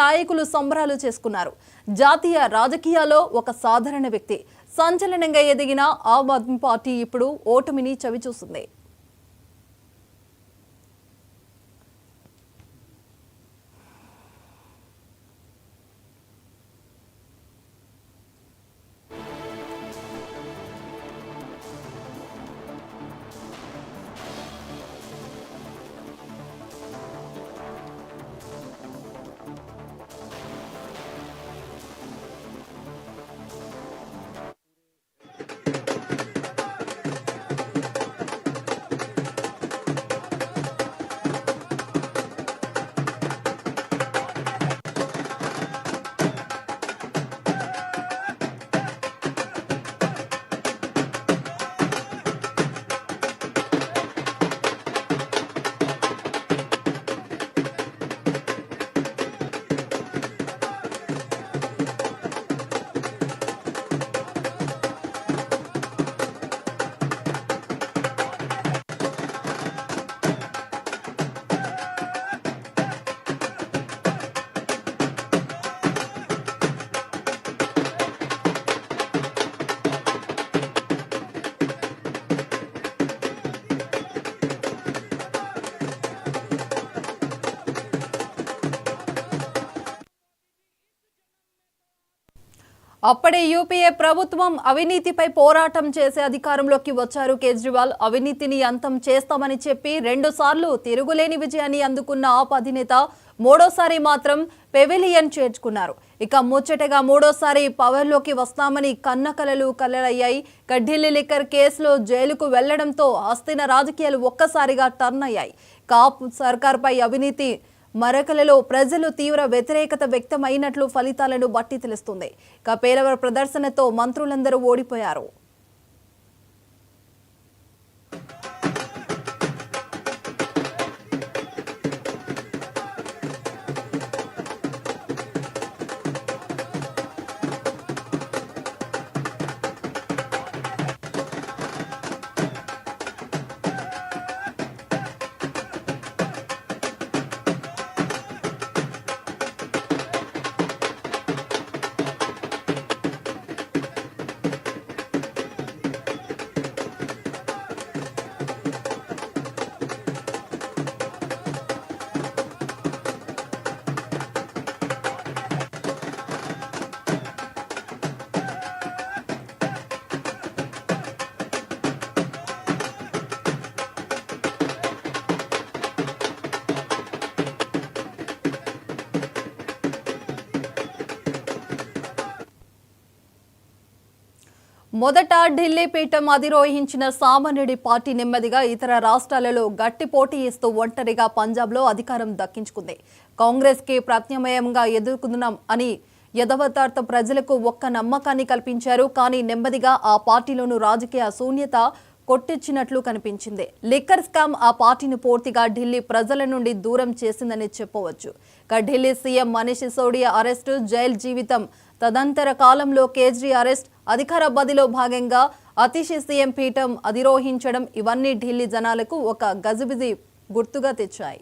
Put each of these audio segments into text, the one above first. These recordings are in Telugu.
నాయకులు సంబరాలు చేసుకున్నారు. జాతీయ రాజకీయాల్లో ఒక సాధారణ వ్యక్తి సంచలనంగా ఎదిగిన ఆమ్ ఆద్మీ పార్టీ ఇప్పుడు ఓటమిని చవిచూసింది. అప్పుడే యూపీఏ ప్రభుత్వం అవినీతిపై పోరాటం చేసే అధికారంలోకి వచ్చారు కేజ్రీవాల్. అవినీతిని అంతం చేస్తామని చెప్పి 2 సార్లు తిరుగులేని విజయాన్ని అందుకున్న ఆప్ అధినేత మూడోసారి మాత్రం పెవిలియన్ చేర్చుకున్నారు. ఇక ముచ్చటగా మూడోసారి పవర్లోకి వస్తామని కన్నకలలు కలలయ్యాయి. ఢిల్లీ లిక్కర్ కేసులో జైలుకు వెళ్లడంతో ఆస్థిన రాజకీయాలు ఒక్కసారిగా టర్న్ అయ్యాయి. కాప్ సర్కార్పై అవినీతి మరకలలో ప్రజలు తీవ్ర వ్యతిరేకత వ్యక్తమైనట్లు ఫలితాలను బట్టి తెలుస్తుంది. ఇక పేలవ ప్రదర్శనతో మంత్రులందరూ ఓడిపోయారు. మొదట ఢిల్లీ పీఠం అధిరోహించిన సామాన్యుడి పార్టీ నెమ్మదిగా ఇతర రాష్ట్రాలలో గట్టి పోటీ ఇస్తూ ఒంటరిగా పంజాబ్లో అధికారం దక్కించుకుంది. కాంగ్రెస్కి ప్రత్యామ్నాయంగా ఎదుర్కొంటున్నాం అని యథావతార్థ ప్రజలకు ఒక్క నమ్మకాన్ని కల్పించారు. కానీ నెమ్మదిగా ఆ పార్టీలోనూ రాజకీయ శూన్యత కొట్టించినట్లు కనిపించింది. లిక్కర్ స్కామ్ ఆ పార్టీని పూర్తిగా ఢిల్లీ ప్రజల నుండి దూరం చేసిందని చెప్పవచ్చు. Delhi CM Manish Sisodia arrest, jail జీవితం, తదంతర కాలంలో కేజ్రీ అరెస్ట్, అధికార బదిలో భాగంగా అతిశీ సీఎం పీఠం అధిరోహించడం ఇవన్నీ ఢిల్లీ జనాలకు ఒక గజిబిజి గుర్తుగా తెచ్చాయి.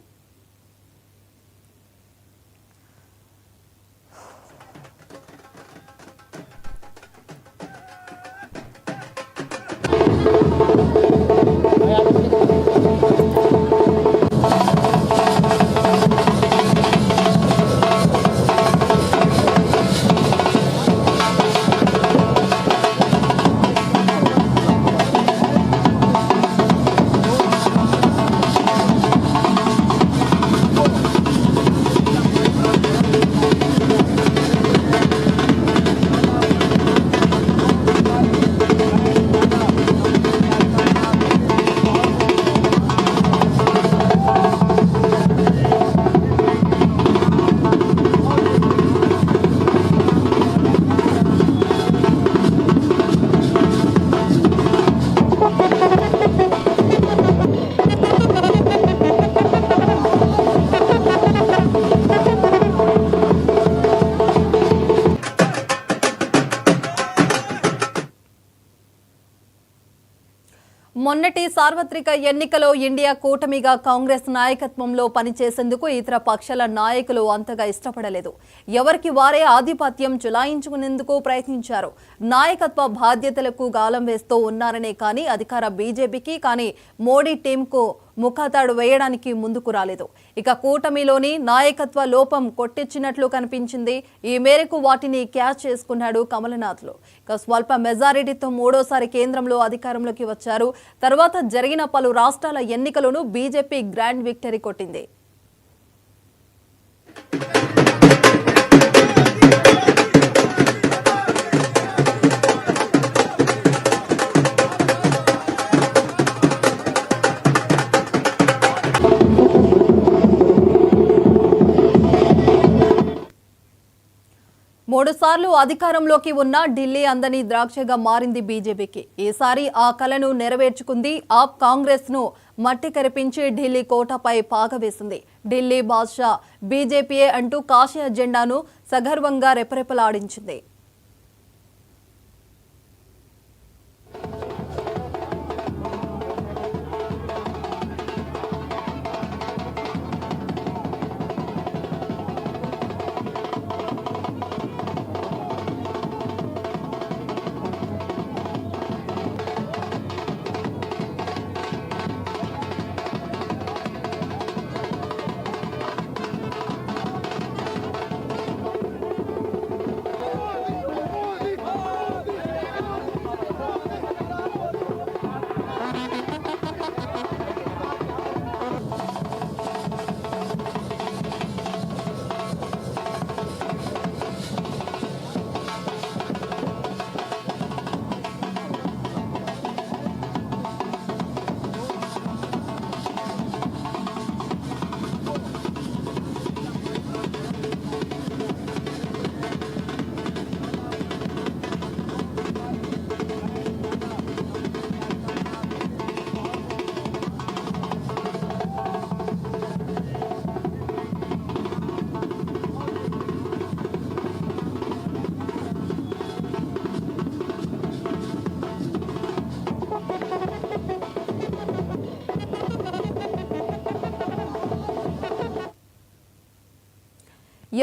మొన్నటి సార్వత్రిక ఎన్నికలో ఇండియా కూటమిగా కాంగ్రెస్ నాయకత్వంలో పనిచేసేందుకు ఇతర పక్షాల నాయకులు అంతగా ఇష్టపడలేదు. ఎవరికి వారే ఆధిపత్యం చెలాయించుకునేందుకు ప్రయత్నించారు. నాయకత్వ బాధ్యతలకు గాలం వేస్తూ ఉన్నారనే కానీ అధికార బీజేపీకి కానీ మోడీ టీంకు ముఖతాడు వేయడానికి ముందుకు రాలేదు. ఇక కూటమిలోని నాయకత్వ లోపం కొట్టించినట్లు కనిపించింది. ఈ మేరకు వాటిని క్యాచ్ చేసుకున్నాడు కమలనాథ్లు. ఇక స్వల్ప మెజారిటీతో మూడోసారి కేంద్రంలో అధికారంలోకి వచ్చారు. తర్వాత జరిగిన పలు రాష్ట్రాల ఎన్నికలను బీజేపీ గ్రాండ్ విక్టరీ కొట్టింది. మూడుసార్లు అధికారంలోకి ఉన్న ఢిల్లీ అందని ద్రాక్షగా మారింది బీజేపీకి. ఈసారి ఆ కలను నెరవేర్చుకుంది. ఆప్ కాంగ్రెస్ ను మట్టి కరిపించి ఢిల్లీ కోటపై పాగవేసింది. ఢిల్లీ బాద్షా బీజేపీయే అంటూ కాషాయ జెండాను సగర్వంగా రెపరెపలాడించింది.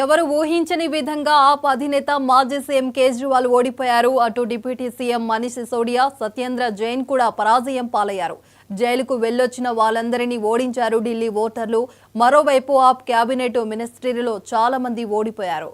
ఎవరు ఊహించని విధంగా ఆప్ అధినేత మాజీ సీఎం కేజ్రీవాల్ ఓడిపోయారు. అటు డిప్యూటీ సీఎం మనీష్ సిసోడియా, సత్యేంద్ర జైన్ కూడా పరాజయం పాలయ్యారు. జైలుకు వెళ్లొచ్చిన వాళ్ళందరినీ ఓడించారు ఢిల్లీ ఓటర్లు. మరోవైపు ఆప్ కేబినెట్ మినిస్ట్రీలో చాలా మంది ఓడిపోయారు.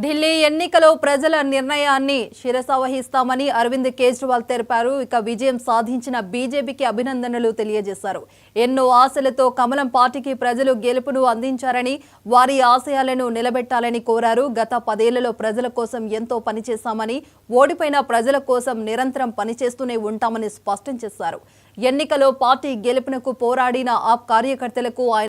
ఢిల్లీ ఎన్నికలో ప్రజల నిర్ణయాన్ని శిరసావహిస్తామని అరవింద్ కేజ్రీవాల్ తెలిపారు. ఇక విజయం సాధించిన బీజేపీకి అభినందనలు తెలియజేశారు. ఎన్నో ఆశలతో కమలం పార్టీకి ప్రజలు గెలుపును అందించారని, వారి ఆశయాలను నిలబెట్టాలని కోరారు. గత 10 ఏళ్లలో ప్రజల కోసం ఎంతో పనిచేశామని, ఓడిపోయిన ప్రజల కోసం నిరంతరం పనిచేస్తూనే ఉంటామని స్పష్టం చేశారు. ఎన్నికలో పార్టీ గెలుపునకు పోరాడిన ఆప్ కార్యకర్తలకు ఆయన